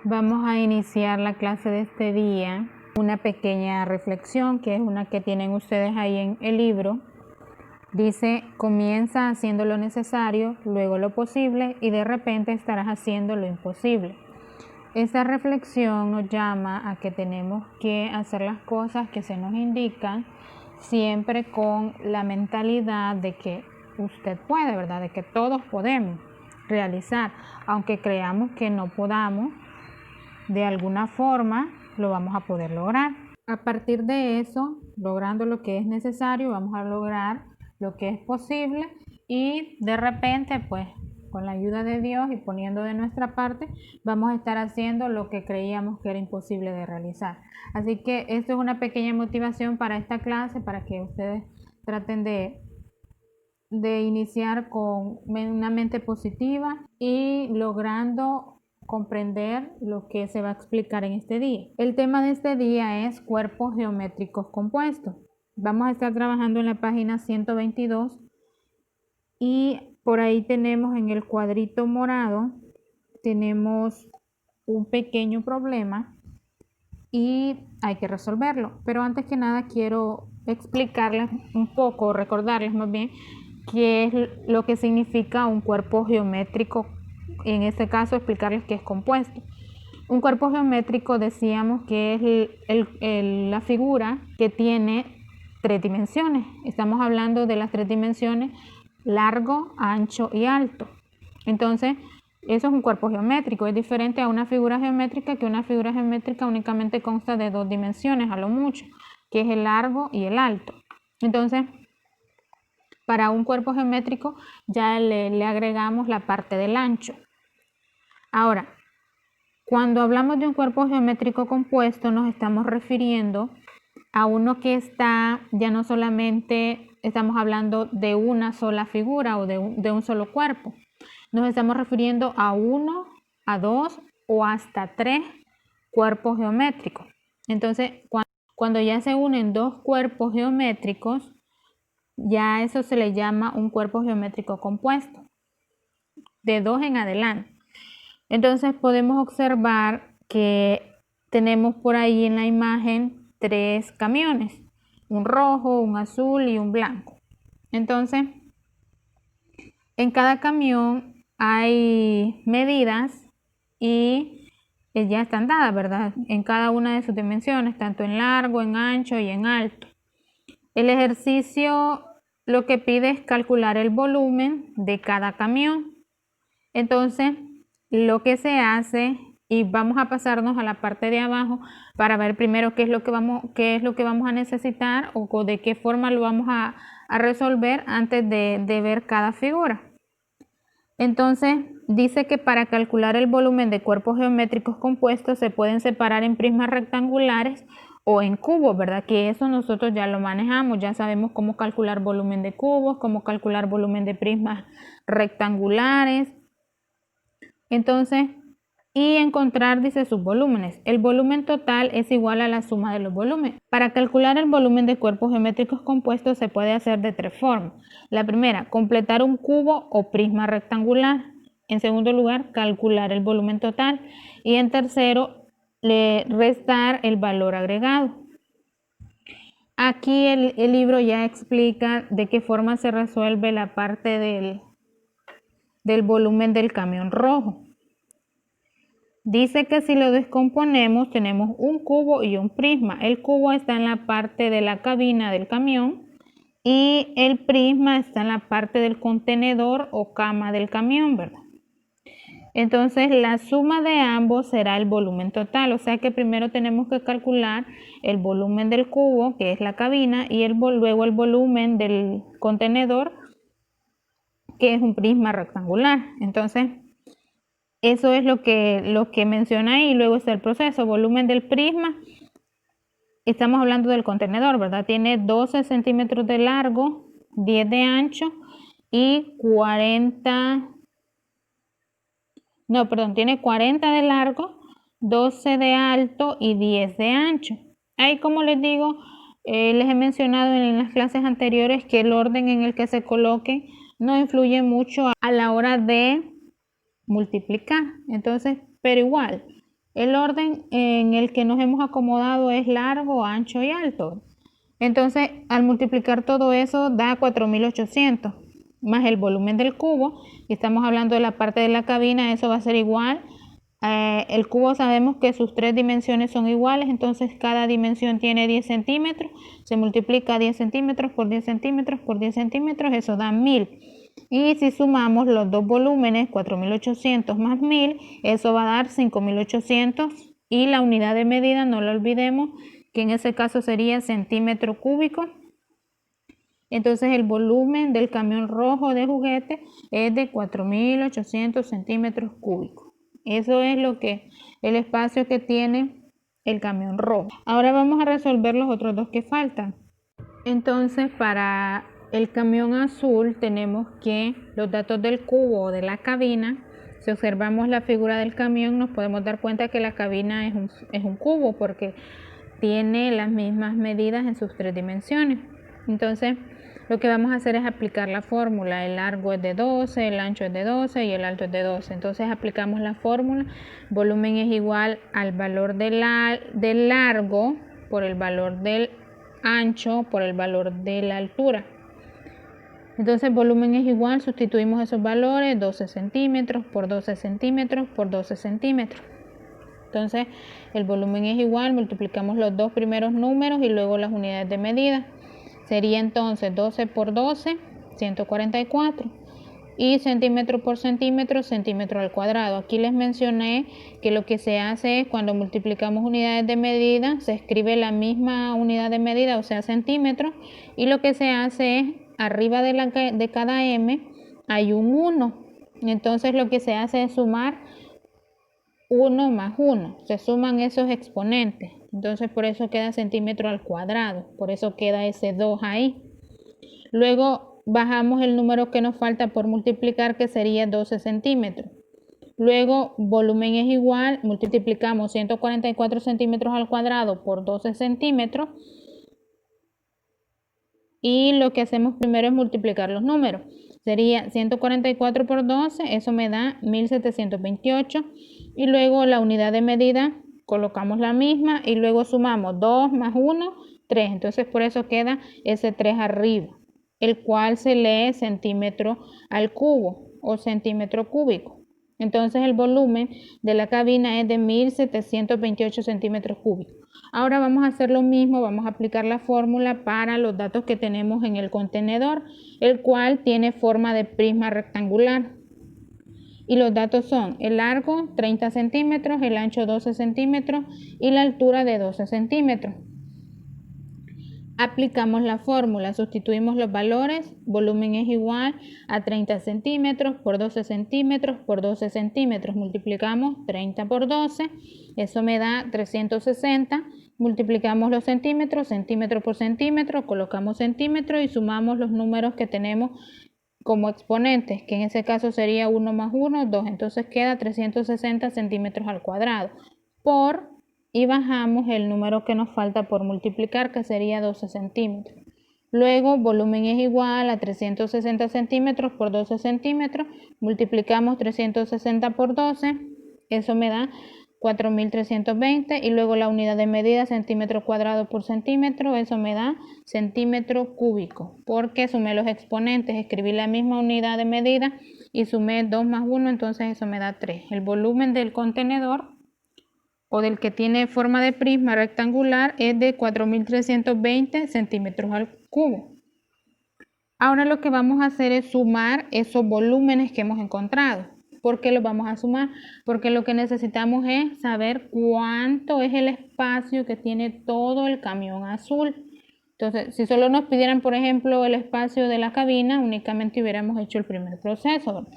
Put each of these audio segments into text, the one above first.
Vamos a iniciar la clase de este día, una pequeña reflexión que es una que tienen ustedes ahí en el libro. Dice, comienza haciendo lo necesario, luego lo posible y de repente estarás haciendo lo imposible. Esta reflexión nos llama a que tenemos que hacer las cosas que se nos indican siempre con la mentalidad de que usted puede, ¿verdad? De que todos podemos realizar, aunque creamos que no podamos, de alguna forma lo vamos a poder lograr. A partir de eso, logrando lo que es necesario, vamos a lograr lo que es posible y de repente, pues, con la ayuda de Dios y poniendo de nuestra parte, vamos a estar haciendo lo que creíamos que era imposible de realizar. Así que esto es una pequeña motivación para esta clase, para que ustedes traten de iniciar con una mente positiva y logrando comprender lo que se va a explicar en este día. El tema de este día es cuerpos geométricos compuestos. Vamos a estar trabajando en la página 122 y por ahí tenemos en el cuadrito morado, tenemos un pequeño problema y hay que resolverlo. Pero antes que nada quiero explicarles un poco, recordarles más bien, qué es lo que significa un cuerpo geométrico. En este caso, explicarles qué es compuesto. Un cuerpo geométrico decíamos que es la figura que tiene 3 dimensiones. Estamos hablando de las 3 dimensiones: largo, ancho y alto. Entonces, eso es un cuerpo geométrico. Es diferente a una figura geométrica, que una figura geométrica únicamente consta de 2 dimensiones, a lo mucho, que es el largo y el alto. Entonces, para un cuerpo geométrico ya le agregamos la parte del ancho. Ahora, cuando hablamos de un cuerpo geométrico compuesto, nos estamos refiriendo a uno que está, ya no solamente estamos hablando de una sola figura o de un solo cuerpo. Nos estamos refiriendo a 1, a 2 o hasta 3 cuerpos geométricos. Entonces, cuando ya se unen 2 cuerpos geométricos, ya eso se le llama un cuerpo geométrico compuesto, de 2 en adelante. Entonces podemos observar que tenemos por ahí en la imagen 3 camiones, un rojo, un azul y un blanco. Entonces, en cada camión hay medidas y ya están dadas, ¿verdad? En cada una de sus dimensiones, tanto en largo, en ancho y en alto. El ejercicio lo que pide es calcular el volumen de cada camión. Entonces, lo que se hace, y vamos a pasarnos a la parte de abajo para ver primero qué es lo que vamos a necesitar o de qué forma lo vamos a resolver antes de ver cada figura. Entonces, dice que para calcular el volumen de cuerpos geométricos compuestos se pueden separar en prismas rectangulares o en cubos, ¿verdad? Que eso nosotros ya lo manejamos, ya sabemos cómo calcular volumen de cubos, cómo calcular volumen de prismas rectangulares. Entonces, y encontrar, dice, sus volúmenes. El volumen total es igual a la suma de los volúmenes. Para calcular el volumen de cuerpos geométricos compuestos se puede hacer de 3 formas. La primera, completar un cubo o prisma rectangular. En segundo lugar, calcular el volumen total. Y en tercero, restar el valor agregado. Aquí el libro ya explica de qué forma se resuelve la parte del volumen del camión rojo. Dice que si lo descomponemos tenemos un cubo y un prisma. El cubo está en la parte de la cabina del camión y el prisma está en la parte del contenedor o cama del camión, ¿verdad? Entonces la suma de ambos será el volumen total, o sea que primero tenemos que calcular el volumen del cubo, que es la cabina, y luego el volumen del contenedor, que es un prisma rectangular. Entonces, eso es lo que menciona ahí. Luego está el proceso, volumen del prisma. Estamos hablando del contenedor, ¿verdad? Tiene 12 centímetros de largo, 10 de ancho y tiene 40 de largo, 12 de alto y 10 de ancho. Ahí, como les digo, les he mencionado en las clases anteriores que el orden en el que se coloquen no influye mucho a la hora de multiplicar. Entonces, pero igual, el orden en el que nos hemos acomodado es largo, ancho y alto. Entonces, al multiplicar todo eso da 4800 más el volumen del cubo, y estamos hablando de la parte de la cabina, eso va a ser igual. El cubo sabemos que sus tres dimensiones son iguales, entonces cada dimensión tiene 10 centímetros, se multiplica 10 centímetros por 10 centímetros por 10 centímetros, eso da 1000. Y si sumamos los dos volúmenes, 4800 más 1000, eso va a dar 5800, y la unidad de medida no lo olvidemos, que en ese caso sería centímetro cúbico. Entonces el volumen del camión rojo de juguete es de 4800 centímetros cúbicos. Eso es el espacio que tiene el camión rojo. Ahora vamos a resolver los otros dos que faltan. Entonces, para el camión azul tenemos que los datos del cubo o de la cabina, si observamos la figura del camión, nos podemos dar cuenta que la cabina es un cubo porque tiene las mismas medidas en sus tres dimensiones. Entonces, lo que vamos a hacer es aplicar la fórmula. El largo es de 12, el ancho es de 12 y el alto es de 12. Entonces aplicamos la fórmula. Volumen es igual al valor del largo por el valor del ancho por el valor de la altura. Entonces volumen es igual, sustituimos esos valores, 12 centímetros por 12 centímetros por 12 centímetros. Entonces el volumen es igual, multiplicamos los dos primeros números y luego las unidades de medida. Sería entonces 12 por 12, 144. Y centímetro por centímetro, centímetro al cuadrado. Aquí les mencioné que lo que se hace es cuando multiplicamos unidades de medida, se escribe la misma unidad de medida, o sea, centímetros, y lo que se hace es, arriba de cada m hay un 1. Entonces lo que se hace es sumar 1 más 1, se suman esos exponentes, entonces por eso queda centímetro al cuadrado, por eso queda ese 2 ahí. Luego bajamos el número que nos falta por multiplicar, que sería 12 centímetros. Luego volumen es igual, multiplicamos 144 centímetros al cuadrado por 12 centímetros. Y lo que hacemos primero es multiplicar los números. Sería 144 por 12, eso me da 1728. Y luego la unidad de medida, colocamos la misma y luego sumamos 2 más 1, 3. Entonces por eso queda ese 3 arriba, el cual se lee centímetro al cubo o centímetro cúbico. Entonces el volumen de la cabina es de 1728 centímetros cúbicos. Ahora vamos a hacer lo mismo, vamos a aplicar la fórmula para los datos que tenemos en el contenedor, el cual tiene forma de prisma rectangular. Y los datos son el largo 30 centímetros, el ancho 12 centímetros y la altura de 12 centímetros. Aplicamos la fórmula, sustituimos los valores, volumen es igual a 30 centímetros por 12 centímetros por 12 centímetros, multiplicamos 30 por 12, eso me da 360, multiplicamos los centímetros, centímetro por centímetro, colocamos centímetro y sumamos los números que tenemos como exponentes, que en ese caso sería 1 más 1, 2, entonces queda 360 centímetros al cuadrado, y bajamos el número que nos falta por multiplicar, que sería 12 centímetros. Luego, volumen es igual a 360 centímetros por 12 centímetros. Multiplicamos 360 por 12. Eso me da 4320. Y luego la unidad de medida, centímetro cuadrado por centímetro. Eso me da centímetro cúbico. Porque sumé los exponentes, escribí la misma unidad de medida y sumé 2 más 1, entonces eso me da 3. El volumen del contenedor o del que tiene forma de prisma rectangular es de 4320 centímetros al cubo. Ahora lo que vamos a hacer es sumar esos volúmenes que hemos encontrado. ¿Por qué los vamos a sumar? Porque lo que necesitamos es saber cuánto es el espacio que tiene todo el camión azul. Entonces, si solo nos pidieran, por ejemplo, el espacio de la cabina, únicamente hubiéramos hecho el primer proceso.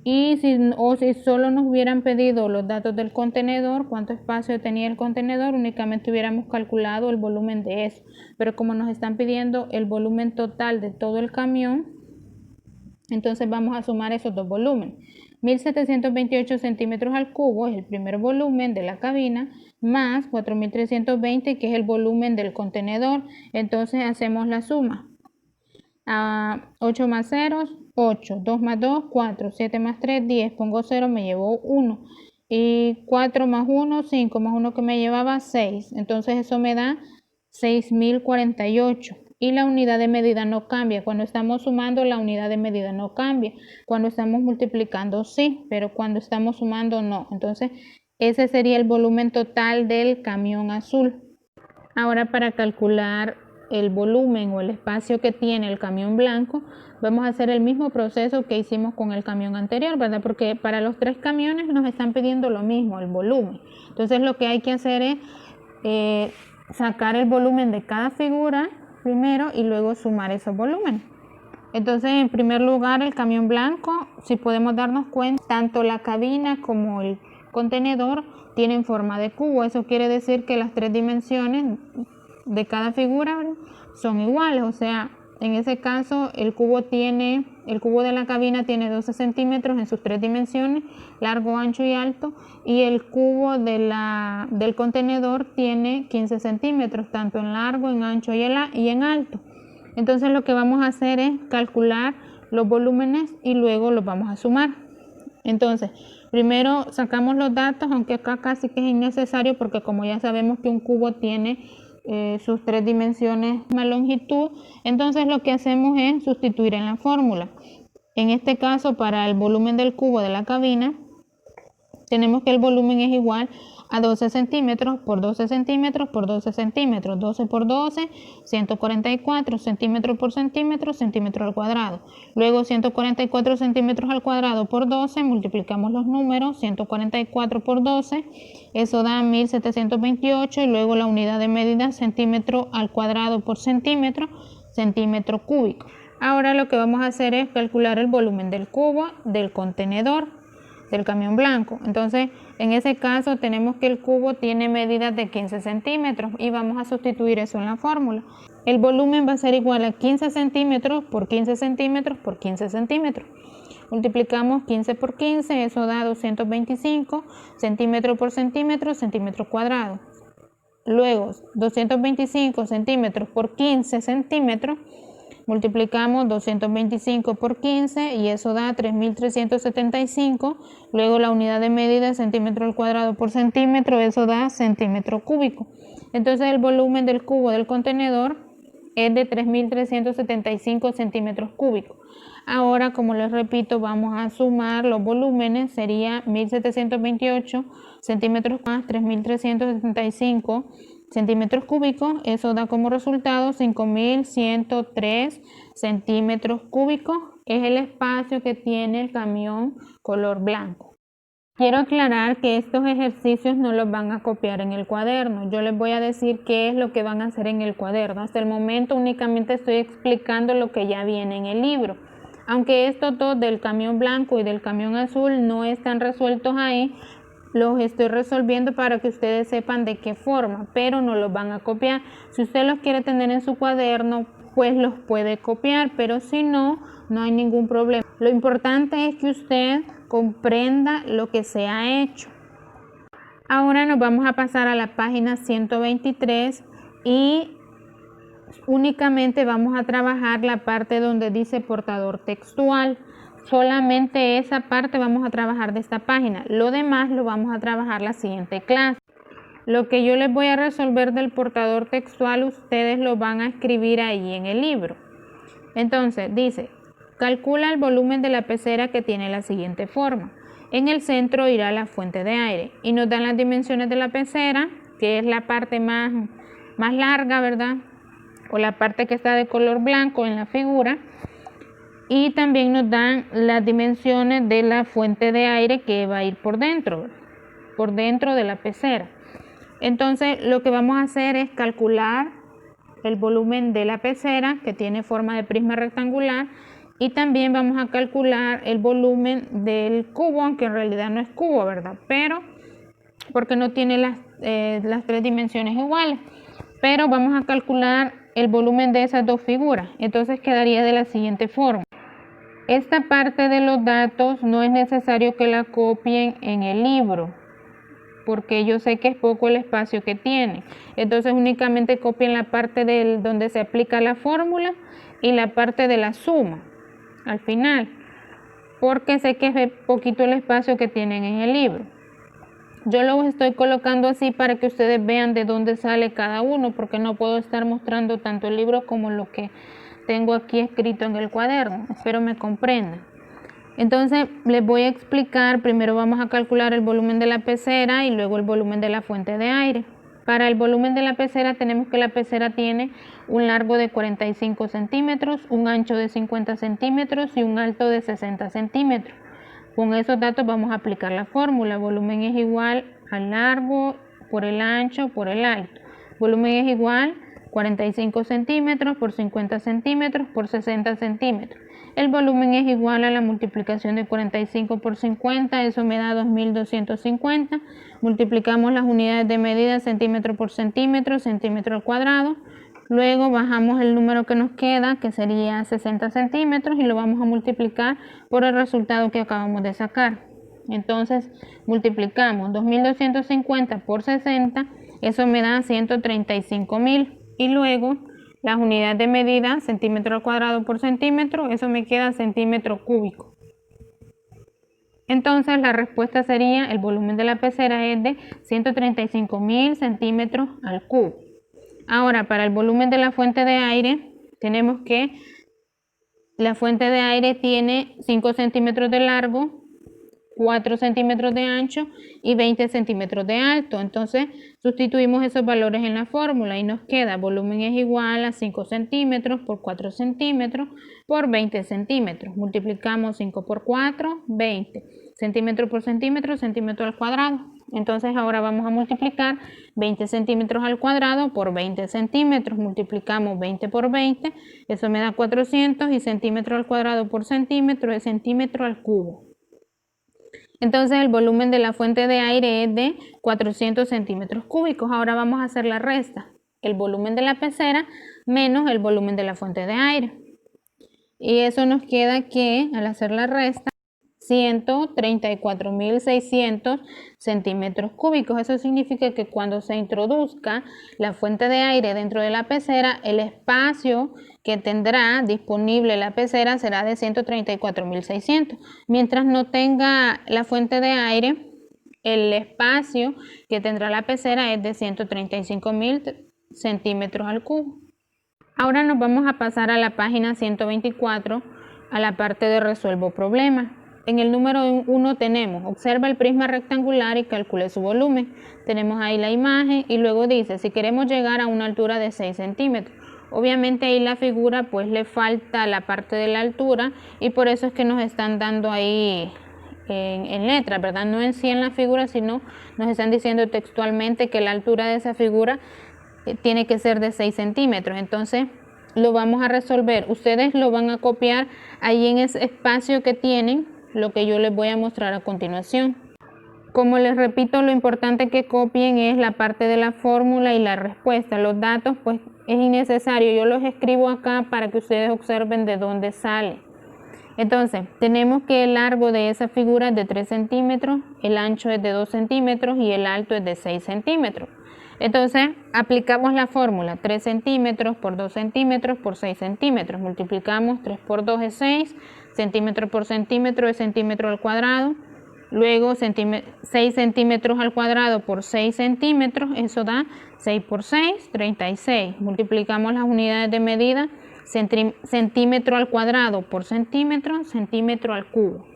Y si solo nos hubieran pedido los datos del contenedor, cuánto espacio tenía el contenedor, únicamente hubiéramos calculado el volumen de eso. Pero como nos están pidiendo el volumen total de todo el camión, entonces vamos a sumar esos dos volúmenes. 1728 centímetros al cubo es el primer volumen de la cabina, más 4320, que es el volumen del contenedor. Entonces hacemos la suma. 8 más 0, 8, 2 más 2, 4, 7 más 3, 10, pongo 0, me llevó 1. Y 4 más 1, 5 más 1 que me llevaba 6. Entonces eso me da 6048. Y la unidad de medida no cambia. Cuando estamos sumando, la unidad de medida no cambia. Cuando estamos multiplicando, sí, pero cuando estamos sumando, no. Entonces, ese sería el volumen total del camión azul. Ahora, para calcular el volumen o el espacio que tiene el camión blanco, vamos a hacer el mismo proceso que hicimos con el camión anterior, ¿verdad? Porque para los 3 camiones nos están pidiendo lo mismo, el volumen. Entonces, lo que hay que hacer es sacar el volumen de cada figura primero y luego sumar esos volúmenes. Entonces, en primer lugar, el camión blanco, si podemos darnos cuenta, tanto la cabina como el contenedor tienen forma de cubo. Eso quiere decir que las 3 dimensiones de cada figura son iguales. O sea, en ese caso, el cubo de la cabina tiene 12 centímetros en sus 3 dimensiones, largo, ancho y alto, y el cubo del contenedor tiene 15 centímetros, tanto en largo, en ancho y en alto. Entonces lo que vamos a hacer es calcular los volúmenes y luego los vamos a sumar. Entonces, primero sacamos los datos, aunque acá casi que es innecesario porque como ya sabemos que un cubo tiene sus 3 dimensiones más longitud, entonces lo que hacemos es sustituir en la fórmula. En este caso, para el volumen del cubo de la cabina, tenemos que el volumen es igual a 12 centímetros por 12 centímetros por 12 centímetros. 12 por 12, 144 centímetros por centímetro, centímetro al cuadrado. Luego 144 centímetros al cuadrado por 12, multiplicamos los números, 144 por 12, eso da 1728 y luego la unidad de medida centímetro al cuadrado por centímetro, centímetro cúbico. Ahora lo que vamos a hacer es calcular el volumen del cubo del contenedor del camión blanco. Entonces, en ese caso tenemos que el cubo tiene medidas de 15 centímetros y vamos a sustituir eso en la fórmula. El volumen va a ser igual a 15 centímetros por 15 centímetros por 15 centímetros. Multiplicamos 15 por 15, eso da 225 centímetros por centímetro, centímetro cuadrado. Luego, 225 centímetros por 15 centímetros, multiplicamos 225 por 15 y eso da 3.375. Luego la unidad de medida centímetro al cuadrado por centímetro, eso da centímetro cúbico. Entonces el volumen del cubo del contenedor es de 3.375 centímetros cúbicos. Ahora, como les repito, vamos a sumar los volúmenes. Sería 1.728 centímetros más 3.375 centímetros cúbicos, eso da como resultado 5.103 centímetros cúbicos, es el espacio que tiene el camión color blanco. Quiero aclarar que estos ejercicios no los van a copiar en el cuaderno, yo les voy a decir qué es lo que van a hacer en el cuaderno. Hasta el momento únicamente estoy explicando lo que ya viene en el libro, aunque estos dos del camión blanco y del camión azul no están resueltos ahí. Los estoy resolviendo para que ustedes sepan de qué forma, pero no los van a copiar. Si usted los quiere tener en su cuaderno, pues los puede copiar, pero si no, no hay ningún problema. Lo importante es que usted comprenda lo que se ha hecho. Ahora nos vamos a pasar a la página 123 y únicamente vamos a trabajar la parte donde dice portador textual. Solamente esa parte vamos a trabajar de esta página. Lo demás lo vamos a trabajar la siguiente clase. Lo que yo les voy a resolver del portador textual, ustedes lo van a escribir ahí en el libro. Entonces, dice, calcula el volumen de la pecera que tiene la siguiente forma. En el centro irá la fuente de aire y nos dan las dimensiones de la pecera, que es la parte más larga, ¿verdad? O la parte que está de color blanco en la figura. Y también nos dan las dimensiones de la fuente de aire que va a ir por dentro de la pecera. Entonces lo que vamos a hacer es calcular el volumen de la pecera que tiene forma de prisma rectangular y también vamos a calcular el volumen del cubo, aunque en realidad no es cubo, ¿verdad? Pero porque no tiene las 3 dimensiones iguales. Pero vamos a calcular el volumen de esas dos figuras. Entonces quedaría de la siguiente forma. Esta parte de los datos no es necesario que la copien en el libro, porque yo sé que es poco el espacio que tiene. Entonces únicamente copien la parte donde se aplica la fórmula y la parte de la suma al final, porque sé que es poquito el espacio que tienen en el libro. Yo los estoy colocando así para que ustedes vean de dónde sale cada uno, porque no puedo estar mostrando tanto el libro como lo que tengo aquí escrito en el cuaderno. Espero me comprendan. Entonces les voy a explicar, primero vamos a calcular el volumen de la pecera y luego el volumen de la fuente de aire. Para el volumen de la pecera tenemos que la pecera tiene un largo de 45 centímetros, un ancho de 50 centímetros y un alto de 60 centímetros. Con esos datos vamos a aplicar la fórmula. Volumen es igual al largo por el ancho por el alto. Volumen es igual 45 centímetros por 50 centímetros por 60 centímetros. El volumen es igual a la multiplicación de 45 por 50, eso me da 2250. Multiplicamos las unidades de medida centímetro por centímetro, centímetro al cuadrado. Luego bajamos el número que nos queda, que sería 60 centímetros, y lo vamos a multiplicar por el resultado que acabamos de sacar. Entonces multiplicamos 2250 por 60, eso me da 135.000. Y luego las unidades de medida, centímetro al cuadrado por centímetro, eso me queda centímetro cúbico. Entonces la respuesta sería, el volumen de la pecera es de 135.000 centímetros al cubo. Ahora, para el volumen de la fuente de aire, tenemos que la fuente de aire tiene 5 centímetros de largo, 4 centímetros de ancho y 20 centímetros de alto. Entonces sustituimos esos valores en la fórmula y nos queda volumen es igual a 5 centímetros por 4 centímetros por 20 centímetros. Multiplicamos 5 por 4, 20. Centímetro por centímetro, centímetro al cuadrado. Entonces ahora vamos a multiplicar 20 centímetros al cuadrado por 20 centímetros. Multiplicamos 20 por 20, eso me da 400, y centímetro al cuadrado por centímetro es centímetro al cubo. Entonces el volumen de la fuente de aire es de 400 centímetros cúbicos. Ahora vamos a hacer la resta. El volumen de la pecera menos el volumen de la fuente de aire. Y eso nos queda que, al hacer la resta, 134.600 centímetros cúbicos. Eso significa que cuando se introduzca la fuente de aire dentro de la pecera, el espacio que tendrá disponible la pecera será de 134.600. Mientras no tenga la fuente de aire, el espacio que tendrá la pecera es de 135.000 centímetros al cubo. Ahora nos vamos a pasar a la página 124, a la parte de resuelvo problema. En el número 1 tenemos, observa el prisma rectangular y calcule su volumen. Tenemos ahí la imagen y luego dice, si queremos llegar a una altura de 6 centímetros. Obviamente ahí la figura pues le falta la parte de la altura y por eso es que nos están dando ahí en letras, ¿verdad? No en sí en la figura, sino nos están diciendo textualmente que la altura de esa figura tiene que ser de 6 centímetros. Entonces lo vamos a resolver. Ustedes lo van a copiar ahí en ese espacio que tienen, lo que yo les voy a mostrar a continuación. Como les repito, lo importante que copien es la parte de la fórmula y la respuesta. Los datos pues es innecesario, yo los escribo acá para que ustedes observen de dónde sale. Entonces tenemos que el largo de esa figura es de 3 centímetros, el ancho es de 2 centímetros y el alto es de 6 centímetros. Entonces aplicamos la fórmula, 3 centímetros por 2 centímetros por 6 centímetros. Multiplicamos 3 por 2 es 6, centímetro por centímetro es centímetro al cuadrado. Luego 6 centímetros al cuadrado por 6 centímetros, eso da 6 por 6, 36. Multiplicamos las unidades de medida, centímetro al cuadrado por centímetro, centímetro al cubo.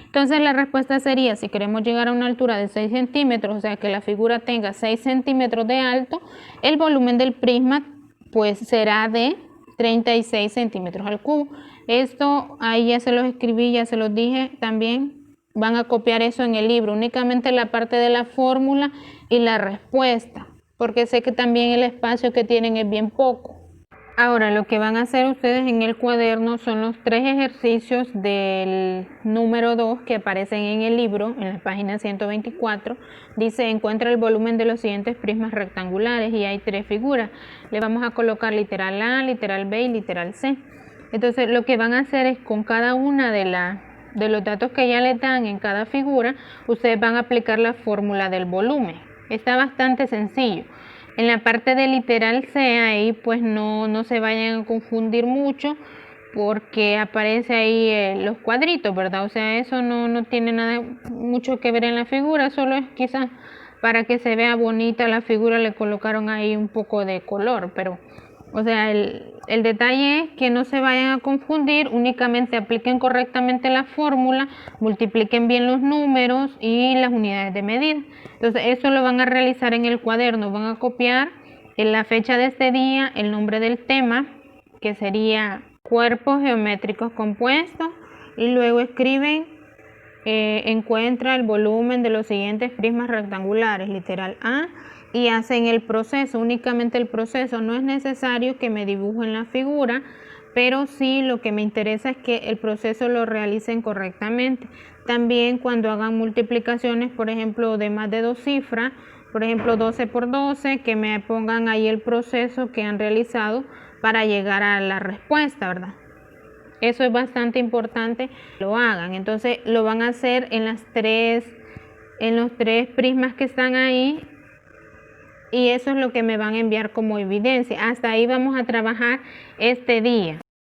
Entonces la respuesta sería, si queremos llegar a una altura de 6 centímetros, o sea que la figura tenga 6 centímetros de alto, el volumen del prisma pues será de 36 centímetros al cubo. Esto ahí ya se los escribí, ya se los dije también. Van a copiar eso en el libro, únicamente la parte de la fórmula y la respuesta, porque sé que también el espacio que tienen es bien poco. Ahora lo que van a hacer ustedes en el cuaderno son los 3 ejercicios del número 2 que aparecen en el libro, en la página 124. Dice, encuentra el volumen de los siguientes prismas rectangulares y hay 3 figuras. Le vamos a colocar literal A, literal B y literal C. Entonces lo que van a hacer es con cada una de los datos que ya les dan en cada figura, ustedes van a aplicar la fórmula del volumen. Está bastante sencillo. En la parte de literal C ahí pues no se vayan a confundir mucho porque aparece ahí los cuadritos, ¿verdad? O sea, eso no tiene nada mucho que ver en la figura, solo es quizás para que se vea bonita la figura le colocaron ahí un poco de color, pero o sea, el detalle es que no se vayan a confundir, únicamente apliquen correctamente la fórmula, multipliquen bien los números y las unidades de medida. Entonces eso lo van a realizar en el cuaderno, van a copiar en la fecha de este día, el nombre del tema, que sería cuerpos geométricos compuestos, y luego escriben encuentra el volumen de los siguientes prismas rectangulares, literal A, y hacen el proceso, únicamente el proceso. No es necesario que me dibujen la figura, pero sí lo que me interesa es que el proceso lo realicen correctamente. También cuando hagan multiplicaciones, por ejemplo, de más de 2 cifras, por ejemplo 12 por 12, que me pongan ahí el proceso que han realizado para llegar a la respuesta, ¿verdad? Eso es bastante importante, lo hagan. Entonces lo van a hacer en los tres prismas que están ahí, y eso es lo que me van a enviar como evidencia. Hasta ahí vamos a trabajar este día.